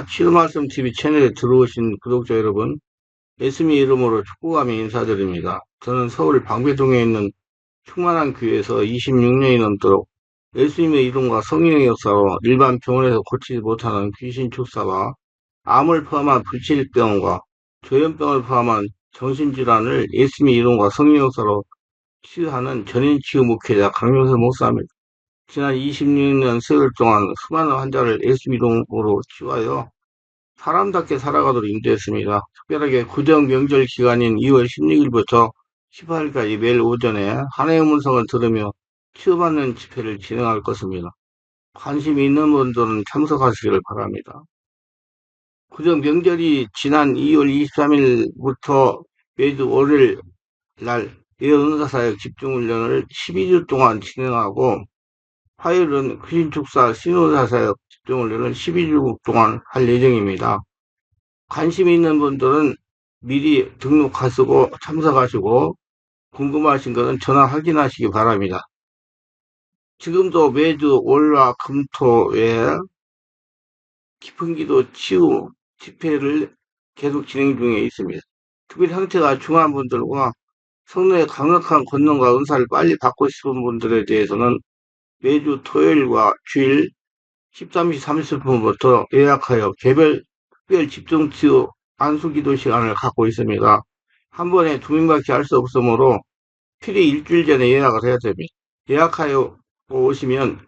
치유 말씀 TV 채널에 들어오신 구독자 여러분, 예수님 이름으로 축복하며 인사드립니다. 저는 서울 방배동에 있는 충만한 교회에서 26년이 넘도록 예수님의 이름과 성령의 역사로 일반 병원에서 고치지 못하는 귀신 축사와 암을 포함한 불치병과 조현병을 포함한 정신질환을 예수님의 이름과 성령의 역사로 치유하는 전인치유 목회자 강용석 목사입니다. 지난 26년 세월 동안 수많은 환자를 예수 이름으로 치유하여 사람답게 살아가도록 인도했습니다. 특별하게 구정 명절 기간인 2월 16일부터 18일까지 매일 오전에 하나님의 음성을 들으며 치유받는 집회를 진행할 것입니다. 관심이 있는 분들은 참석하시기를 바랍니다. 구정 명절이 지난 2월 23일부터 매주 월요일 날 예언사사역 집중훈련을 12주 동안 진행하고 화요일은 귀신축사 신호사사역 집중훈련을 12주 동안 할 예정입니다. 관심 있는 분들은 미리 등록하시고 참석하시고 궁금하신 것은 전화 확인하시기 바랍니다. 지금도 매주 월화 금토에 깊은 기도 치유 집회를 계속 진행 중에 있습니다. 특별히 형태가 중한 분들과 성령의 강력한 권능과 은사를 빨리 받고 싶은 분들에 대해서는 매주 토요일과 주일 13시 30분부터 예약하여 개별 특별 집중치유 안수기도 시간을 갖고 있습니다. 한 번에 2명밖에 할 수 없으므로 필히 일주일 전에 예약을 해야 됩니다. 예약하여 오시면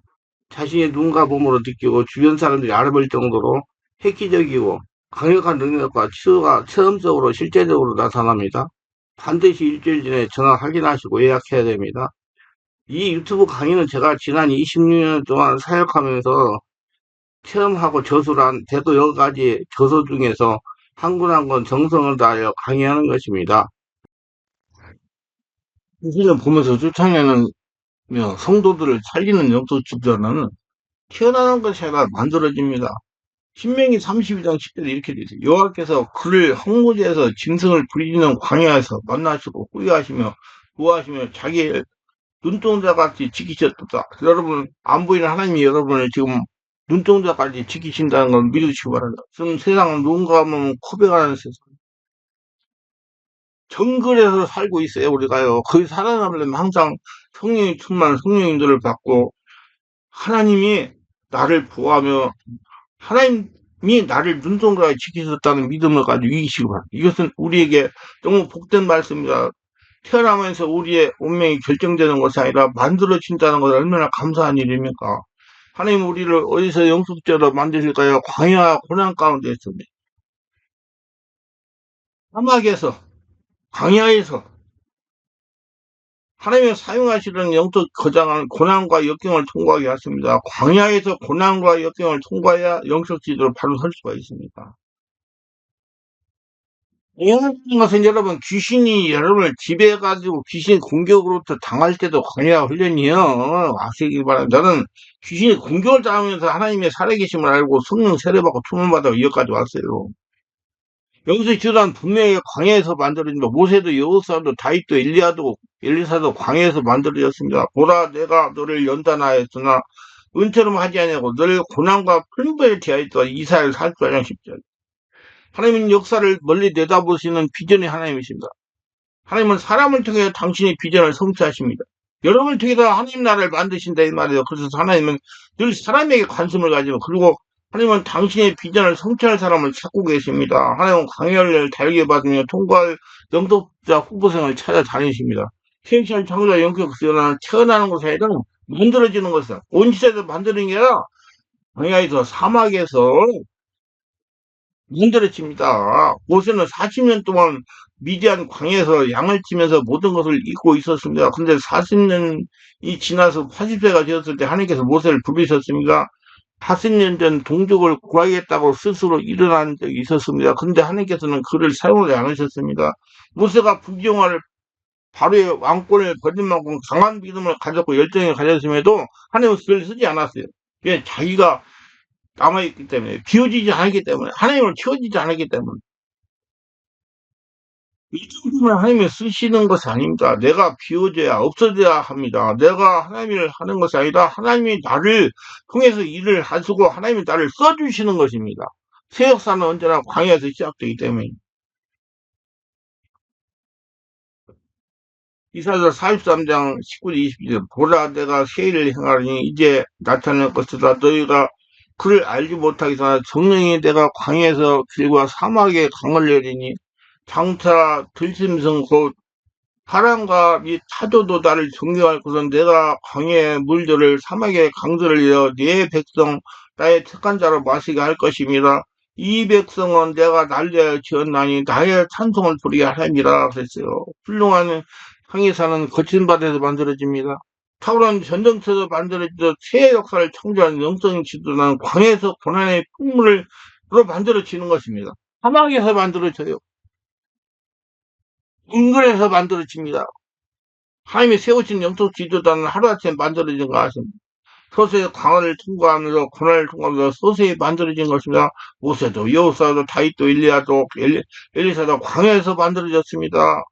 자신의 눈과 몸으로 느끼고 주변 사람들이 알아볼 정도로 획기적이고 강력한 능력과 치유가 체험적으로 실제적으로 나타납니다. 반드시 일주일 전에 전화 확인하시고 예약해야 됩니다. 이 유튜브 강의는 제가 지난 26년 동안 사역하면서 체험하고 저술한 대도 여러 가지 저서 중에서 한 권 한 권 정성을 다하여 강의하는 것입니다. 사실을 보면서 쫓아내는 성도들을 살리는 영토축전은 태어나는 것이 아니라 만들어집니다. 신명기 32장 10절에 이렇게 되어 있어요. 여호와께서 그를 흑무지에서 짐승을 부리는 광야에서 만나시고 후회하시며 구하시며 자기의 눈동자같이 지키셨다. 여러분, 안 보이는 하나님이 여러분을 지금 눈동자까지 지키신다는 걸 믿으시기 바랍니다. 지금 세상은 눈 감으면 코백하는 세상. 정글에서 살고 있어요, 우리가요. 거기 살아남으려면 항상 성령이 충만한 성령님들을 받고, 하나님이 나를 보호하며, 하나님이 나를 눈동자에 지키셨다는 믿음을 가지고 이기시기 바랍니다. 이것은 우리에게 너무 복된 말씀입니다. 태어나면서 우리의 운명이 결정되는 것이 아니라 만들어진다는 것은 얼마나 감사한 일입니까? 하나님 우리를 어디서 영속죄로 만드실까요? 광야 고난 가운데 있습니다. 사막에서, 광야에서 하나님이 사용하시는 영적 거장은 고난과 역경을 통과하게 하십니다. 광야에서 고난과 역경을 통과해야 영적 지도로 바로 설 수가 있습니다. 이런 것은 여러분 귀신이 여러분을 지배해가지고 귀신 공격으로부터 당할 때도 광야 훈련이요. 아시기 바랍니다. 저는 귀신이 공격을 당하면서 하나님의 살아계심을 알고 성령 세례받고 투문받아 여기까지 왔어요. 여기서 지도는 분명히 광야에서 만들어진다. 모세도 여호사도 다윗도 엘리야도 엘리사도 광야에서 만들어졌습니다. 보라 내가 너를 연단하였으나 은처럼 하지 아니하고 너를 고난과 풀무에 대하였다. 이사야 44장 10절. 하나님은 역사를 멀리 내다보시는 비전의 하나님이십니다. 하나님은 사람을 통해 당신의 비전을 성취하십니다. 여러분을 통해서 하나님 나라를 만드신다 이 말이에요. 그래서 하나님은 늘 사람에게 관심을 가지고 그리고 하나님은 당신의 비전을 성취할 사람을 찾고 계십니다. 하나님은 광야를 달게 받으며 통과할 영독자 후보생을 찾아다니십니다. 생시할 창조자 영적 수연은 태어나는 것이 아니라 만들어지는 것이다. 온 시대에서 만드는 게 아니라 광야에서 사막에서 문드러집니다. 모세는 40년 동안 미디안 광야에서 양을 치면서 모든 것을 잊고 있었습니다. 근데 40년이 지나서 80세가 되었을 때 하나님께서 모세를 부르셨습니다. 40년 전 동족을 구하겠다고 스스로 일어난 적이 있었습니다. 근데 하나님께서는 그를 사용하지 않으셨습니다. 모세가 부정할 바로의 왕권을 버릴 만큼 강한 믿음을 가졌고 열정을 가졌음에도 하나님은 그를 쓰지 않았어요. 왜? 자기가 남아있기 때문에, 비워지지 않았기 때문에, 하나님을 키워지지 않았기 때문에. 이 정도면 하나님이 쓰시는 것이 아닙니다. 내가 비워져야 없어져야 합니다. 내가 하나님을 하는 것이 아니라 하나님이 나를 통해서 일을 하시고 하나님이 나를 써주시는 것입니다. 새 역사는 언제나 광야에서 시작되기 때문에. 이사야 43장 19절 20절 보라 내가 새 일을 행하리니 이제 나타날 것이다. 너희가 그를 알지 못하겠으나 정령이 내가 광야에서 길과 사막에 강을 내리니 장차 들짐승 곧 바람과 이 타조도 나를 존경할 것은 내가 광야의 물들을 사막의 강들을 이어 네 백성 나의 택한 자로 마시게 할 것입니다. 이 백성은 내가 날려 지었나니 나의 찬송을 부리게 하리라 그랬어요. 훌륭한 항해사는 거친 바다에서 만들어집니다. 탁월한 전쟁터에서 만들어지듯 새 역사를 창조하는 영적인 지도는 광야에서 고난의 풍물로 만들어지는 것입니다. 사막에서 만들어져요. 인근에서 만들어집니다. 하나님이 세우신 영적 지도자는 하루아침에 만들어진 거 아십니까? 서서히 광야를 통과하면서 고난을 통과하면서 서서히 만들어진 것입니다. 모세도 여호수아도 다윗도 일리야도 엘리사도 광야에서 만들어졌습니다.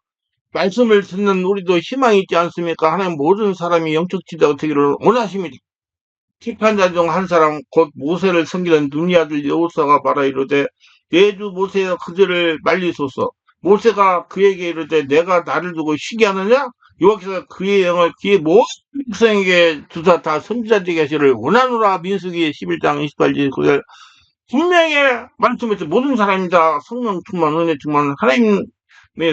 말씀을 듣는 우리도 희망이 있지 않습니까? 하나님 모든 사람이 영적 지도가 되기를 원하십니다. 택한 자 중 한 사람 곧 모세를 섬기는 눈이 아들 여호수아가 말하 이르되 내주 모세여 그들을 말리소서. 모세가 그에게 이르되 내가 나를 두고 시기하느냐? 여호와께서 그의 영을 그의 모든 백성에게 주사 다 선지자되게 하시를 원하노라. 민수기 11장 28절 9절 분명히 말씀했죠. 모든 사람이 다 성령 충만 은혜 충만 하나님의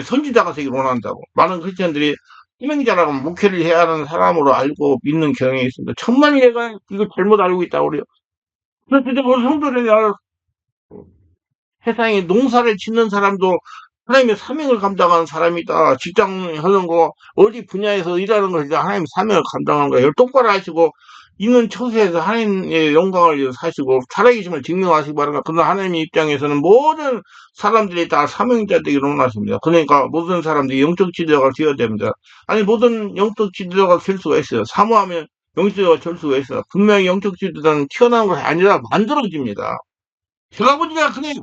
선지자가 되기를 원한다고. 많은 크리스천들이 희명자라고 목회를 해야 하는 사람으로 알고 믿는 경향이 있습니다. 천만이 내가 이거 잘못 알고 있다고 그래요. 그래서 이제 우리 성도들이 세상에 농사를 짓는 사람도 하나님의 사명을 감당하는 사람이다. 직장 하는 거, 어디 분야에서 일하는 거, 하나님의 사명을 감당하는 거예요. 똑바로 하시고, 있는 처세에서 하나님의 영광을 위해서 사시고, 살아계심을 증명하시기 바랍니다. 그러나 하나님의 입장에서는 모든 사람들이 다 사명자 되기를 원하십니다. 그러니까 모든 사람들이 영적 지도자가 되어야 됩니다. 아니, 모든 영적 지도자가 될 수가 있어요. 사모하면 영적 지도자가 될 수가 있어요. 분명히 영적 지도자는 튀어나온 것이 아니라 만들어집니다. 제가 보니까 그냥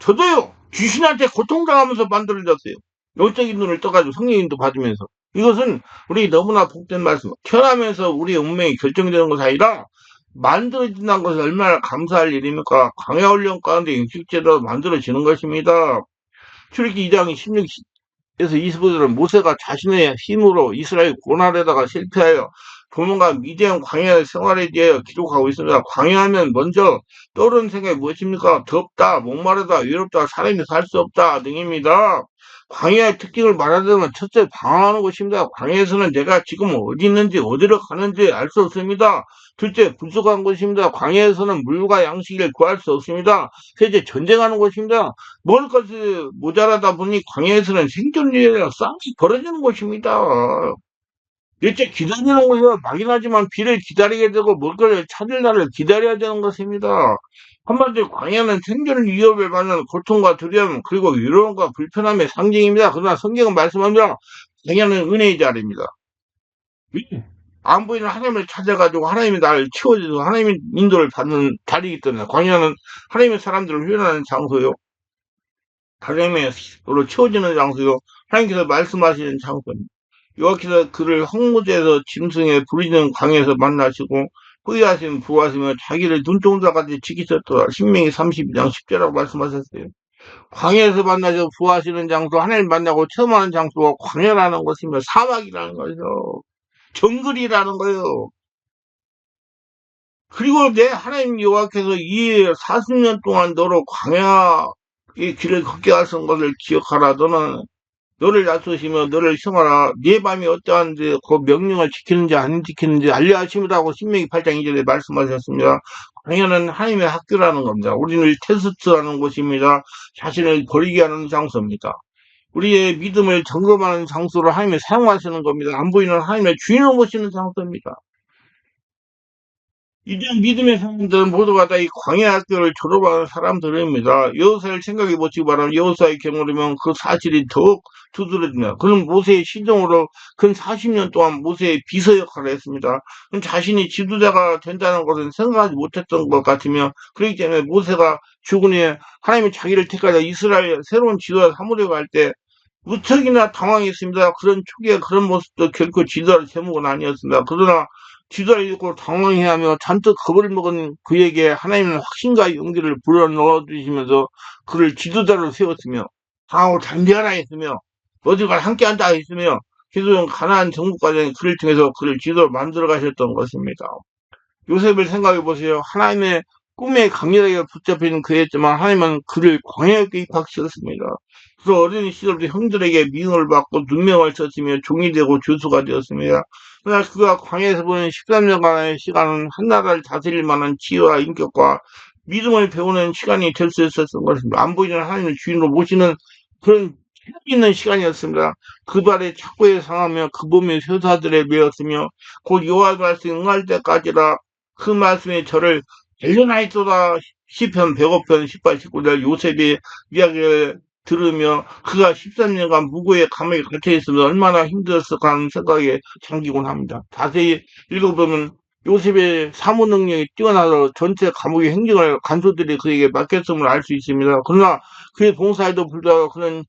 저도요, 귀신한테 고통당하면서 만들어졌어요. 영적인 눈을 떠가지고 성령님도 받으면서. 이것은 우리 너무나 복된 말씀. 태어나면서 우리의 운명이 결정되는 것이 아니라 만들어진다는 것이 얼마나 감사할 일입니까? 광야훈련 가운데 육식제도 만들어지는 것입니다. 출애굽기 2장 16에서 25절은 모세가 자신의 힘으로 이스라엘 고난에다가 실패하여 도망가 미디안 광야 생활에 대해 기록하고 있습니다. 광야하면 먼저 떠오르는 생각이 무엇입니까? 덥다, 목마르다, 외롭다, 사람이 살 수 없다 등입니다. 광야의 특징을 말하자면 첫째 방황하는 곳입니다. 광야에서는 내가 지금 어디 있는지 어디로 가는지 알 수 없습니다. 둘째 부족한 곳입니다. 광야에서는 물과 양식을 구할 수 없습니다. 셋째 전쟁하는 곳입니다. 먹을 것이 모자라다 보니 광야에서는 생존율이 싸움이 벌어지는 곳입니다. 일제 기다리는 것이요. 막연하지만 비를 기다리게 되고 먹거리를 찾을 날을 기다려야 되는 것입니다. 한마디로 광야는 생존 위협을 받는 고통과 두려움 그리고 위로움과 불편함의 상징입니다. 그러나 성경은 말씀합니다. 광야는 은혜의 자리입니다. 안 보이는 하나님을 찾아가지고 하나님이 나를 채워주고 하나님의 인도를 받는 자리이기 때문에 광야는 하나님의 사람들을 훈련하는 장소요. 하나님으로 채워지는 장소요. 하나님께서 말씀하시는 장소입니다. 여호와께서 그를 황무지에서 짐승의 부리는 광야에서 만나시고 후회하시면 부하시며 자기를 눈동자까지 지키셨더라. 신명기 32장 10절이라고 말씀하셨어요. 광야에서 만나서 부하시는 장소, 하나님 만나고 처음 하는 장소가 광야라는 것이며 사막이라는 거죠. 정글이라는 거예요. 그리고 내 하나님 여호와께서 이 40년 동안 너로 광야의 길을 걷게 하신 것을 기억하라. 너를 낮추시며 너를 형하라. 네 밤이 어떠한지 그 명령을 지키는지 안 지키는지 알려 하심이라고 신명기 8장 2절에 말씀하셨습니다. 광야는 하나님의 학교라는 겁니다. 우리를 테스트하는 곳입니다. 자신을 버리게 하는 장소입니다. 우리의 믿음을 점검하는 장소로 하나님이 사용하시는 겁니다. 안 보이는 하나님의 주인을 모시는 장소입니다. 이제 믿음의 사람들은 모두가 다 이 광야 학교를 졸업하는 사람들입니다. 여호사를 생각해 보시기 바랍니다. 여호사의 경우라면 그 사실이 더욱 두드러집니다. 그는 모세의 시종으로 근 40년 동안 모세의 비서 역할을 했습니다. 자신이 지도자가 된다는 것은 생각하지 못했던 것 같으며 그렇기 때문에 모세가 죽은 후에 하나님이 자기를 택하여 이스라엘 새로운 지도자 사무려고 할 때 무척이나 당황했습니다. 그런 초기에 그런 모습도 결코 지도할 제목은 아니었습니다. 그러나 지도를 읽고 당황해하며 잔뜩 겁을 먹은 그에게 하나님은 확신과 용기를 불어넣어 주시면서 그를 지도자로 세웠으며 강하고 담대하라 했으며 어디가 함께한다 했으며 기도는 가나안 정복 과정에 그를 통해서 그를 지도로 만들어 가셨던 것입니다. 요셉을 생각해 보세요. 하나님의 꿈에 강렬하게 붙잡힌 그였지만 하나님은 그를 광야에 입학시켰습니다. 그래서 어린 시절부터 형들에게 미움을 받고 눈명을 썼으며 종이 되고 교수가 되었습니다. 그러나 그가 광야에서 보낸 13년간의 시간은 한 나라를 다스릴 만한 지혜와 인격과 믿음을 배우는 시간이 될 수 있었던 것입니다. 안 보이는 하나님을 주인으로 모시는 그런 힘 있는 시간이었습니다. 그 발에 착고에 상하며 그 몸에 쇠사들에 매었으며 곧 여호와의 말씀에 응할 때까지라 그 말씀에 저를 달려나있도다 시편 105편 18, 19절 요셉의 이야기를 들으며 그가 13년간 무고의 감옥에 갇혀 있으면 얼마나 힘들었을까 하는 생각에 잠기곤 합니다. 자세히 읽어보면 요셉의 사무 능력이 뛰어나서 전체 감옥의 행정을 간소들이 그에게 맡겼음을 알 수 있습니다. 그러나 그의 봉사에도 불구하고 그는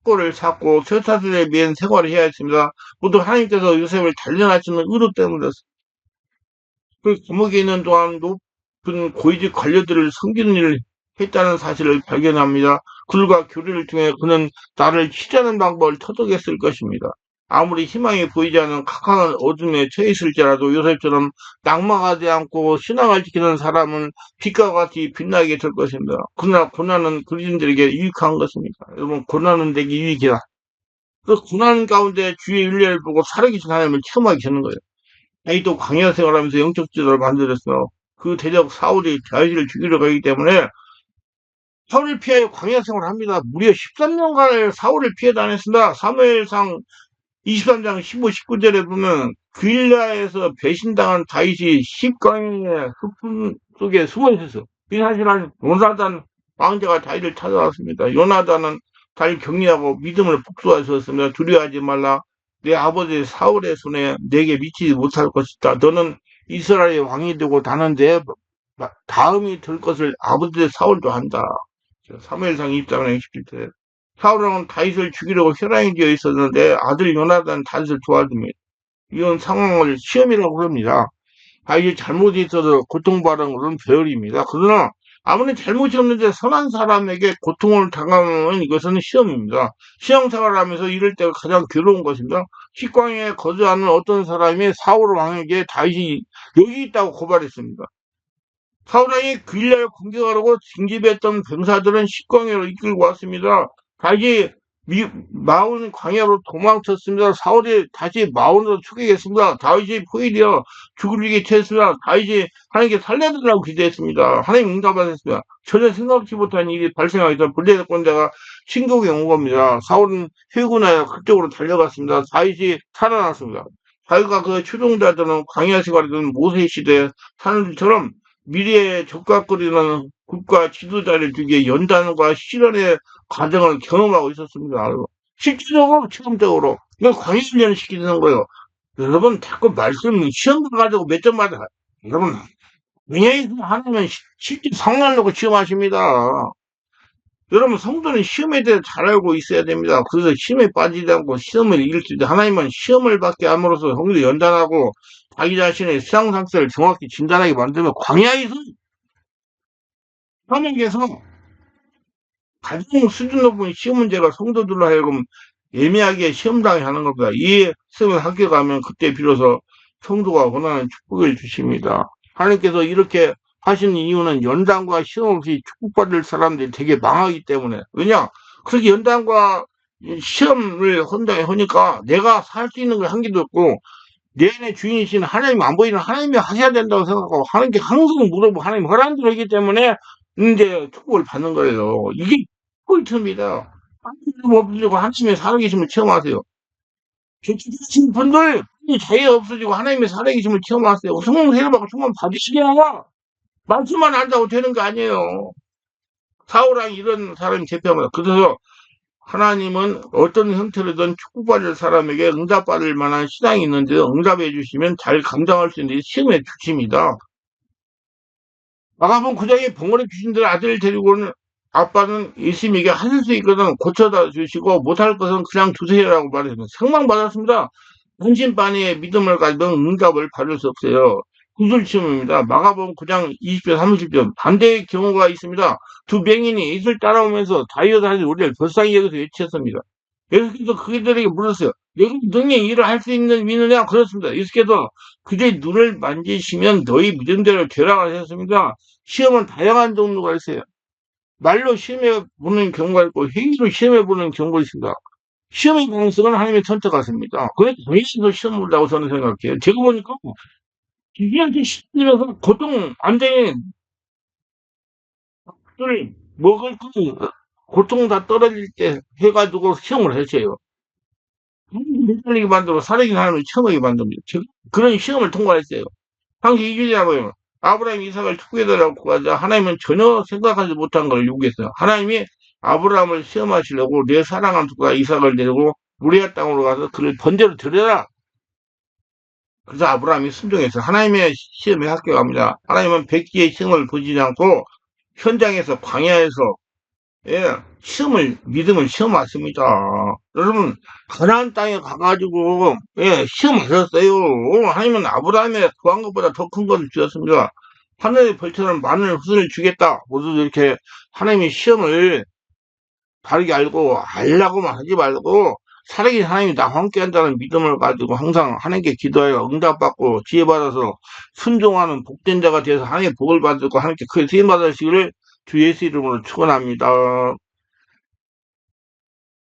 꼴을 찾고 쇠사슬에 매인 생활을 해야 했습니다. 모두 하나님께서 요셉을 단련하시는 의도 때문이었습니다. 그 감옥에 있는 동안 높은 고위직 관료들을 섬기는 일을 했다는 사실을 발견합니다. 그들과 교류를 통해 그는 나를 치자는 방법을 터득했을 것입니다. 아무리 희망이 보이지 않는 캄캄한 어둠에 처해 있을지라도 요셉처럼 낙망하지 않고 신앙을 지키는 사람은 빛과 같이 빛나게 될 것입니다. 그러나 고난은 그리스도인들에게 유익한 것입니다. 여러분, 고난은 내게 유익이다. 그 고난 가운데 주의 윤례를 보고 살아계신 하나님을 체험하게 되는 거예요. 다윗도 광야 생활하면서 영적 지도를 만들었어요. 그 대적 사울이 다윗을 죽이러 가기 때문에 사울을 피하여 광야 생활을 합니다. 무려 13년간을 사울을 피해 다녔습니다. 사무엘상 23장 15, 19절에 보면 그일라에서 배신당한 다윗이 십광야의 흑풍 속에 숨어 있었어. 이 사실은 요나단 왕자가 다윗을 찾아왔습니다. 요나단은 다윗 격려하고 믿음을 북돋아주었습니다. 두려워하지 말라. 내 아버지 사울의 손에 내게 미치지 못할 것이다. 너는 이스라엘의 왕이 되고 나는 내 다음이 될 것을 아버지 사울도 한다. 사무엘상 2장 17절. 사울은 다윗을 죽이려고 혈안이 되어 있었는데 아들 요나단 다윗을 도와줍니다. 이런 상황을 시험이라고 합니다. 다윗이 잘못이 있어서 고통받은 것은 배열입니다. 그러나 아무리 잘못이 없는데 선한 사람에게 고통을 당하는 이것은 시험입니다. 시험 생활하면서 이럴 때가 가장 괴로운 것입니다. 식광에 거주하는 어떤 사람이 사울 왕에게 다윗이 여기 있다고 고발했습니다. 사울 왕이 그일라를 공격하려고 징집했던 병사들은 식광으로 이끌고 왔습니다. 다시 마온 광야로 도망쳤습니다. 사울이 다시 마온으로 추격했습니다. 다윗이 포위되어 죽을 위기에 처했습니다. 다윗이 하나님께 살려달라고 기도했습니다. 하나님 응답하셨습니다. 전혀 생각지 못한 일이 발생하여서 블레셋권자가 신곡에 온 겁니다. 사울은 회군하여 그쪽으로 달려갔습니다. 다윗이 살아났습니다. 다윗과 그 추종자들은 광야 생활이던 모세 시대의 사람들처럼 미래에 적각거리는 국가 지도자를 두기에 연단과 실현의 과정을 경험하고 있었습니다. 실질적으로, 체험적으로. 이건 광역훈련을 시키는 거예요. 여러분, 자꾸 시험을 가지고 몇 점 맞아. 여러분, 왜냐하면 하나님은 실제 상황을 놓고 시험하십니다. 여러분, 성도는 시험에 대해 잘 알고 있어야 됩니다. 그래서 시험에 빠지지 않고 시험을 이길 수 있다. 하나님은 시험을 받게 함으로써 성도 연단하고 자기 자신의 신앙 상태를 정확히 진단하게 만들면 광야에서 하나님께서 가장 수준 높은 시험 문제가 성도들로 하여금 예민하게 시험당하게 하는 겁니다. 이 시험에 합격하면 그때 비로소 성도가 원하는 축복을 주십니다. 하나님께서 이렇게 하신 이유는 연단과 시험 없이 축복받을 사람들이 되게 망하기 때문에. 왜냐? 그렇게 연단과 시험을 하니까 내가 살 수 있는 걸 한 개도 없고 내 안에 주인이신 하나님 안 보이는 하나님이 하셔야 된다고 생각하고 하나님께 항상 물어보고 하나님 허락을 하기 때문에 이제 축복을 받는 거예요. 이게 포인트입니다. 하나님 없어지고 하나님의 살아계심을 체험하세요. 죄짓으신 분들 자유가 없어지고 하나님의 살아계심을 체험하세요. 성령 세례받고 충만 받으시게 하라. 말씀만 한다고 되는 거 아니에요. 사울왕이 이런 사람이 제패합니다. 그래서 하나님은 어떤 형태로든 축복받을 사람에게 응답받을 만한 신앙이 있는데 응답해 주시면 잘 감당할 수 있는데 시험해 주십니다. 마가복음 9장에 봉헌의 귀신들 아들을 데리고 오는 아빠는 예수님에게 하실 수 있거든 고쳐다 주시고 못할 것은 그냥 두세요라고 말했습니다. 책망받았습니다. 한심반의 믿음을 가지고 응답을 받을 수 없어요. 구술시험입니다. 마가복음 9장 20절 30절 반대의 경우가 있습니다. 두 맹인이 예수를 따라오면서 다이어트 하는 우리를 불쌍히 여기서 외쳤습니다. 예수께서 그들에게 물었어요. 내가 능히 일을 할 수 있는 믿느냐? 그렇습니다. 예수께서 그들의 눈을 만지시면 너희 믿음대로 되라 하셨습니다. 시험은 다양한 종류가 있어요. 말로 시험해 보는 경우가 있고 행위로 시험해 보는 경우가 있습니다. 시험의 가능성은 하나님의 선택 같습니다. 그래서 당연히 시험 본다고 저는 생각해요. 제가 보니까 기계한테 시험 들어서 고통 안 되는 술 먹을 거 고통 다 떨어질 때 해가지고 시험을 했어요. 못 살리게 만들고 살아있는 사람을 처음하게 만듭니다. 그런 시험을 통과했어요. 당시 이주자고요. 아브라함 이삭을 축복해달라고 구하자 하나님은 전혀 생각하지 못한 걸 요구했어요. 하나님이 아브라함을 시험하시려고 내 사랑한 누가 이삭을 데리고 우리아 땅으로 가서 그를 번제로 드려라. 그래서 아브라함이 순종해서 하나님의 시험에 합격합니다. 하나님은 백기의 시험을 보지 않고 현장에서 광야에서 믿음을 시험하십니다. 여러분, 가나안 땅에 가가지고, 시험하셨어요. 하나님은 아브라함의 구한 것보다 더 큰 것을 주셨습니다. 하늘의 벌처럼 많은 후손을 주겠다. 모두 이렇게 하나님의 시험을 바르게 알라고만 하지 말고, 살아계신 하나님이 나와 함께 한다는 믿음을 가지고 항상 하나님께 기도하여 응답받고 지혜받아서 순종하는 복된 자가 되어서 하나님의 복을 받고 하나님께 크게 쓰임받으시기를 주 예수 이름으로 축원합니다.